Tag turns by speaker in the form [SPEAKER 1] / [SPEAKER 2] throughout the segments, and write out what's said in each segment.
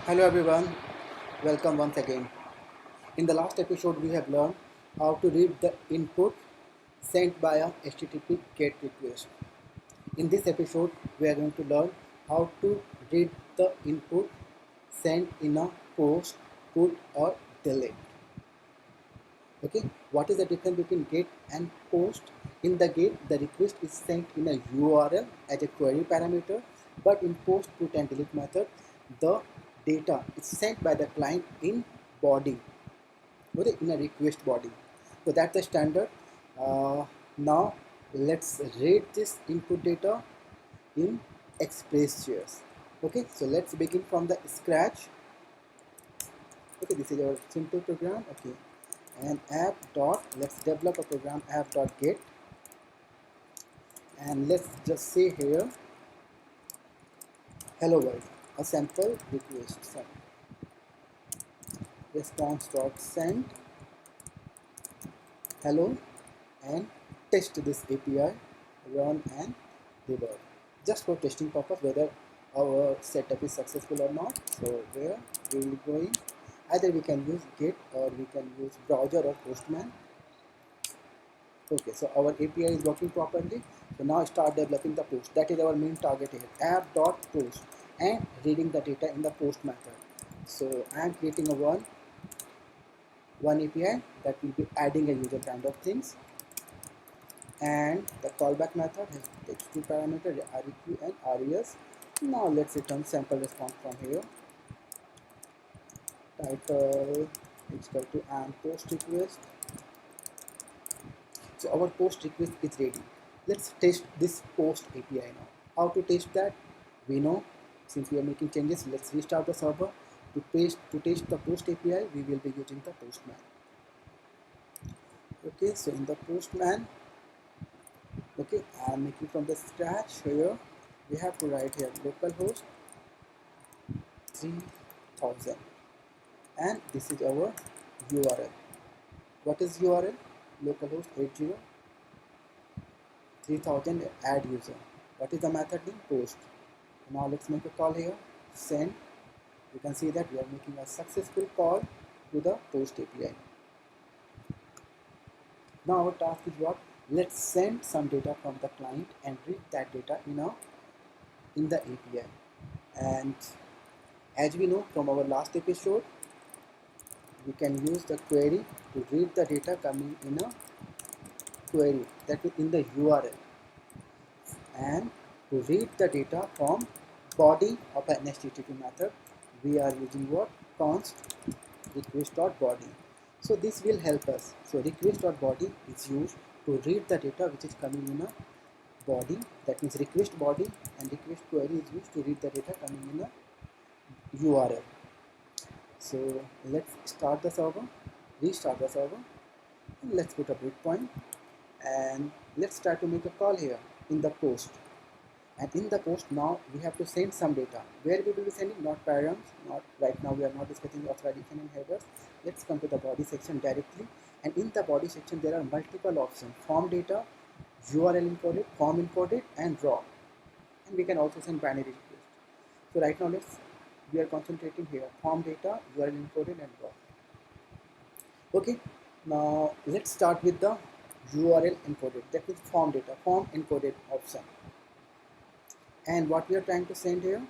[SPEAKER 1] Hello everyone, welcome once again. In the last episode we have learned how to read the input sent by a HTTP GET request. In this episode we are going to learn how to read the input sent in a post, put or delete. Okay, what is the difference between GET and POST? In the GET the request is sent in a URL as a query parameter, but in POST, put and delete method the data is sent by the client in body, okay, in a request body. So that's the standard. Now let's read this input data in Express.js. Okay, so let's begin from the scratch. Okay, this is our simple program. Okay, and app dot, let's develop a program app dot get, and let's just say here hello world, a sample request, response dot send hello, and test this API, run and debug, just for testing purpose whether our setup is successful or not. So where we will go in, either we can use Git or we can use browser or Postman. Okay, so our API is working properly. So now start developing the post. That is our main target here, app.post, and reading the data in the post method. So I am creating a one API that will be adding a user kind of things, and the callback method has two parameters, req and res. Now let's return sample response from here. Title is equal to and post request. So our post request is ready. Let's test this post API now. How to test that? We know, since we are making changes, let's restart the server. To test the post API, we will be using the Postman. Okay, so in the Postman, okay, I am making from the scratch here. We have to write here localhost 3000, and this is our URL. What is URL? Localhost 80 3000 add user. What is the method name? Post. Now let's make a call here, send. You can see that we are making a successful call to the post API. Now our task is what? Let's send some data from the client and read that data in the API. And as we know from our last episode, we can use the query to read the data coming in a query, that is in the URL, and to read the data from body of an HTTP method, we are using what? Const request.body. So this will help us. So request.body is used to read the data which is coming in a body, that means request body, and request query is used to read the data coming in a URL. So let's start the server, restart the server, and let's put a breakpoint, and let's try to make a call here in the post. And in the post now we have to send some data. Where we will be sending? Not params, not right now, we are not discussing authorization and headers. Let's come to the body section directly, and in the body section there are multiple options: form data, URL encoded, form encoded, and raw, and we can also send binary request. So right now we are concentrating here, form data, URL encoded, and raw. Okay, now let's start with the URL encoded, that is form data, form encoded option. And what we are trying to send here,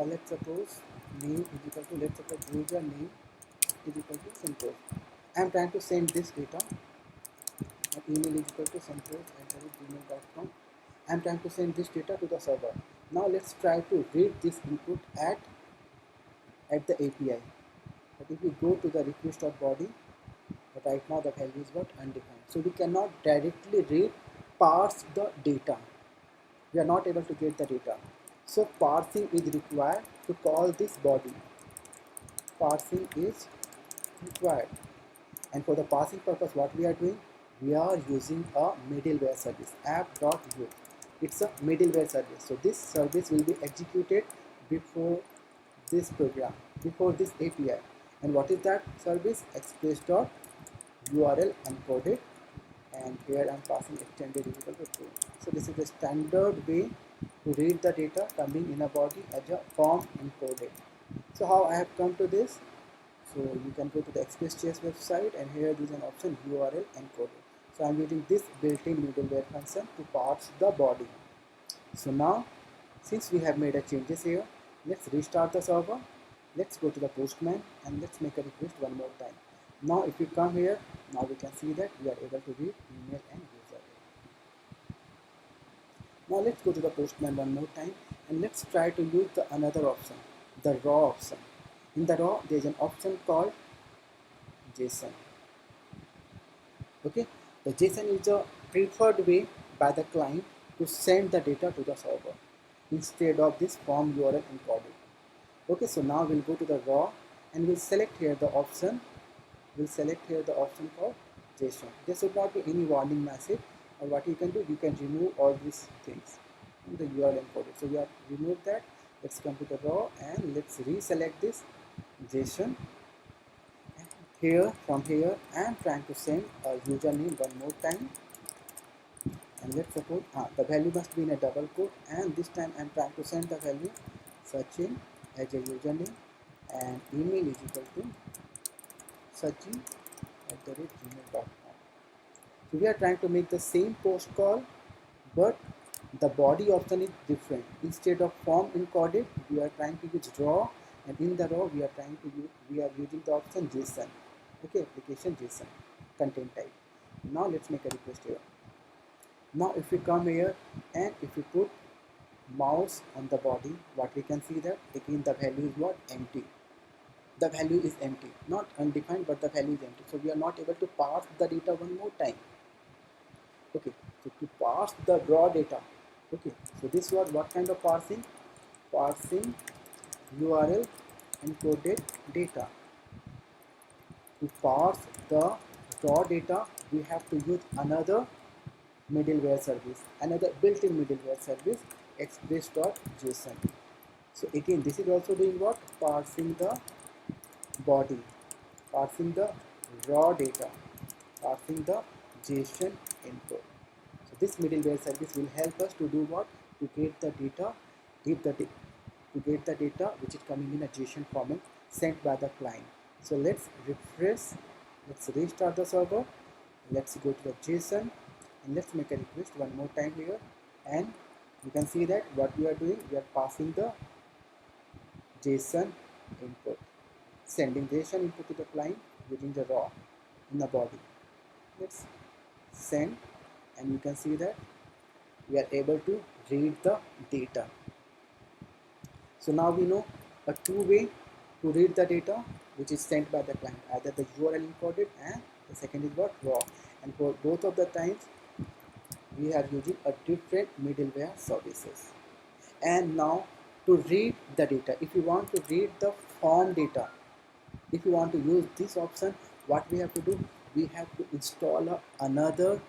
[SPEAKER 1] let's suppose name is equal to, let's suppose user name is equal to Santosh. I am trying to send this data, and email is equal to santosh@gmail.com. I am trying to send this data to the server. Now let's try to read this input at the API. But if we go to the request.body, but right now the value is what? Undefined. So we cannot directly read, parse the data. We are not able to get the data. So parsing is required to call this body. Parsing is required. And for the parsing purpose, what we are doing? We are using a middleware service, app.io. It's a middleware service. So this service will be executed before this program, before this API. And what is that service? Express.url encoded, and here I am passing extended is equal to true. So this is the standard way to read the data coming in a body as a form encoded. So how I have come to this? So you can go to the Express.js website, and here there is an option URL encoded. So I'm using this built-in middleware function to parse the body. So now, since we have made a changes here, let's restart the server. Let's go to the Postman and let's make a request one more time. Now if we come here, now we can see that we are able to read email and user. Now let's go to the Postman one more time and let's try to use the another option, the raw option. In the raw, there is an option called JSON. Okay, the JSON is the preferred way by the client to send the data to the server instead of this form URL encoded. Okay, so now we'll go to the raw and we'll select here the option. We'll select here the option called JSON. There should not be any warning message, or what you can do, you can remove all these things in the URL encoded. So we have removed that. Let's come to the raw and let's reselect this JSON. Here, from here, I am trying to send a username one more time, and let's suppose the value must be in a double quote, and this time I am trying to send the value Sachin as a username, and email is equal to sachin@gmail.com. So we are trying to make the same post call, but the body option is different. Instead of form encoded, we are trying to use raw, and in the raw we are using the option JSON. Okay, application JSON content type. Now let's make a request here. Now if we come here and if we put mouse on the body, what we can see that again the value is what? Empty. The value is empty, not undefined, but the value is empty. So we are not able to parse the data one more time. Okay, so to parse the raw data. Okay, so this was what kind of parsing? Parsing URL encoded data. To parse the raw data, we have to use another middleware service, another built-in middleware service, express.json. So again, this is also doing what? Parsing the body, parsing the raw data, parsing the JSON input. So this middleware service will help us to do what? To get the data, to get the data which is coming in a JSON format sent by the client. So let's refresh, let's restart the server, let's go to the JSON and let's make a request one more time here, and you can see that what we are doing, we are passing the JSON input, sending JSON input to the client using the raw in the body. Let's send, and you can see that we are able to read the data. So now we know a two-way to read the data which is sent by the client, either the URL encoded and the second is what? Raw. And for both of the times we are using a different middleware services. And now to read the data, if you want to read the form data, if you want to use this option, what we have to do, we have to install another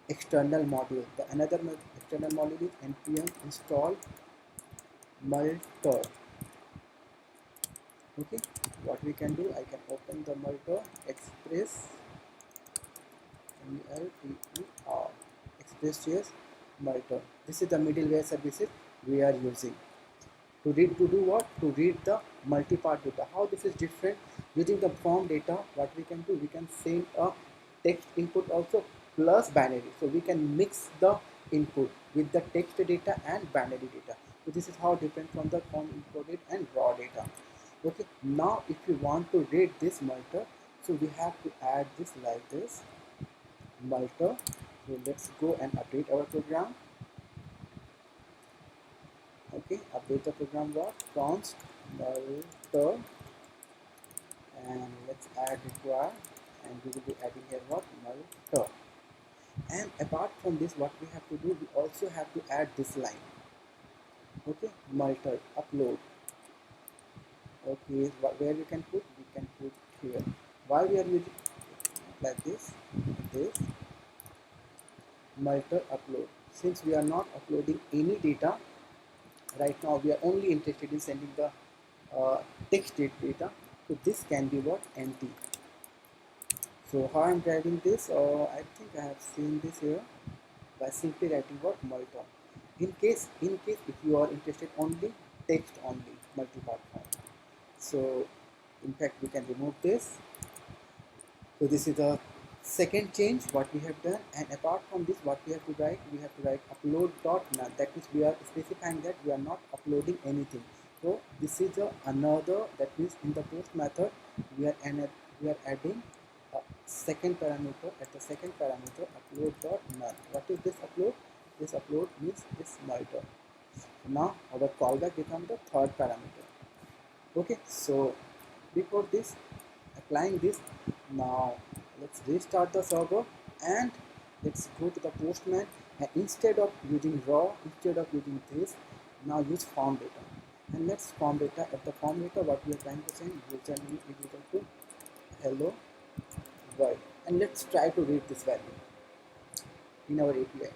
[SPEAKER 1] external module. The another external module is npm install multer. Okay, what we can do, I can open the multer express multer express.js multer. This is the middleware services we are using to do what? To read the multi-part data. How this is different? Using the form data, what we can do, we can send a text input also plus binary. So we can mix the input with the text data and binary data. So this is how different from the form encoded and raw data. Okay, now if you want to read this multer, so we have to add this like this multer. So let's go and update our program. Okay, update the program what? Const multer, and let's add require, and we will be adding here what? Multer. And apart from this, what we have to do, we also have to add this line. Okay, multer upload. Okay, where we can put? We can put here. Why we are using like this multer upload? Since we are not uploading any data right now, we are only interested in sending the text data. So this can be what? Empty. So how I'm driving this? I think I have seen this here by simply writing what? Multer. In case if you are interested only text only multi-part form. So in fact we can remove this. So this is the second change what we have done, and apart from this what we have to write upload dot null. That means we are specifying that we are not uploading anything. So this is another, that means in the post method we are adding a second parameter. At the second parameter, upload dot null. What is this upload? This upload means this monitor. Now our callback becomes the third parameter. Okay, so before this, applying this, now let's restart the server and let's go to the postman, and instead of using raw, instead of using this, now use form data. And let's form data. At the form data, what we are trying to send, username is equal to hello world, and let's try to read this value in our API.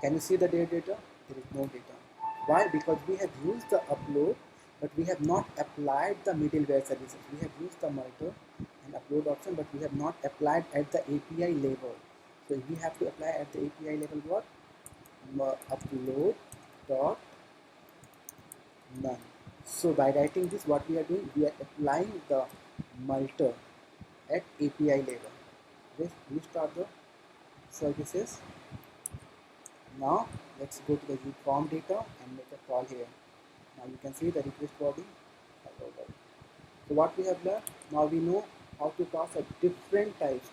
[SPEAKER 1] Can you see the data? There is no data. Why? Because we have used the upload, but we have not applied the middleware services. We have used the monitor and upload option, but we have not applied at the API level. So we have to apply at the API level what? Upload dot none. So by writing this, what we are doing, we are applying the monitor at API level. Let's restart the services. Now let's go to the form data and make a call here. Now you can see the request body. So what we have learned, now we know how to pass a different types,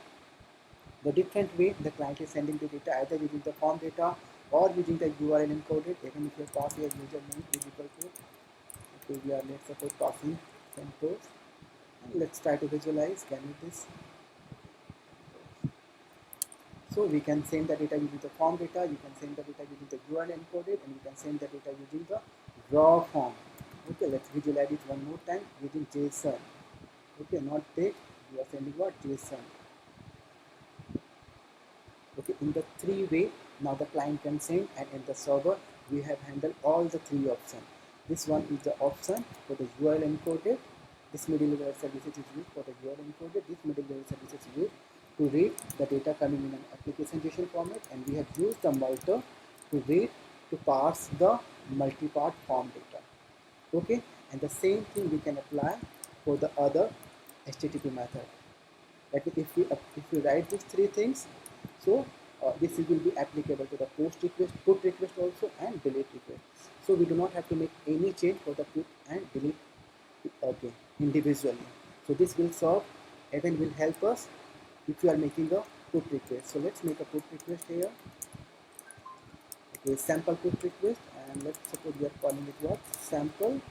[SPEAKER 1] the different way the client is sending the data, either using the form data or using the URL encoded. Even if you pass your username is equal to, okay, we are, let's suppose, passing CentOS, and let's try to visualize. Can we this? So we can send the data using the form data, you can send the data using the URL encoded, and you can send the data using the raw form. Okay, let's visualize it one more time using JSON. Okay, not text, we are sending what? JSON. Okay, in the three way, now the client can send, and in the server, we have handled all the three options. This one is the option for the URL encoded. This middleware services is used for the URL encoded. This middleware services is used to read the data coming in an application JSON format, and we have used the multer to read, to parse the multi-part form data. Okay, and the same thing we can apply for the other HTTP method. Like if we write these three things, so this will be applicable to the post request, put request also, and delete request. So we do not have to make any change for the put and delete, okay, individually. So this will solve, even will help us if you are making a put request. So let's make a put request here. Okay, sample put request, and let's suppose we are calling it what? Sample,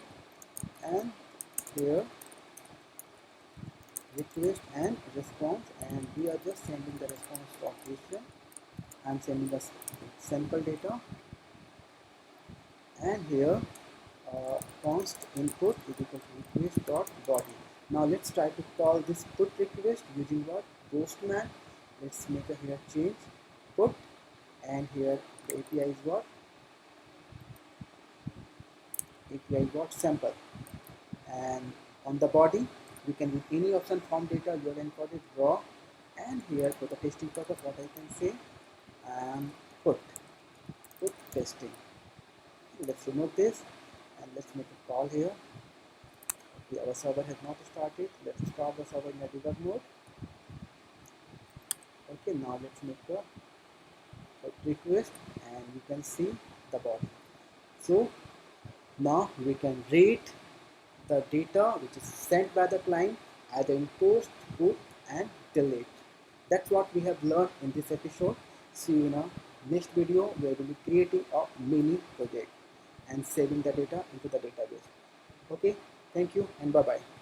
[SPEAKER 1] and here request and response, and we are just sending the response to operation. I'm sending us sample data, and here const input is equal to request dot body. Now let's try to call this put request using what? Postman. Let's make a here change put, and here the API is what? API is what? Sample. And on the body we can use any option, form data, URL encoded, raw, and here for the testing purpose what I can say, put testing. Let's remove this and let's make a call here. Okay, our server has not started. Let's start the server in a debug mode. Okay, now let's make a request, and you can see the body. So now we can read the data which is sent by the client either in post, put, and delete. That's what we have learned in this episode. See you in our next video where we will be creating a mini project and saving the data into the database. Okay, thank you and bye bye.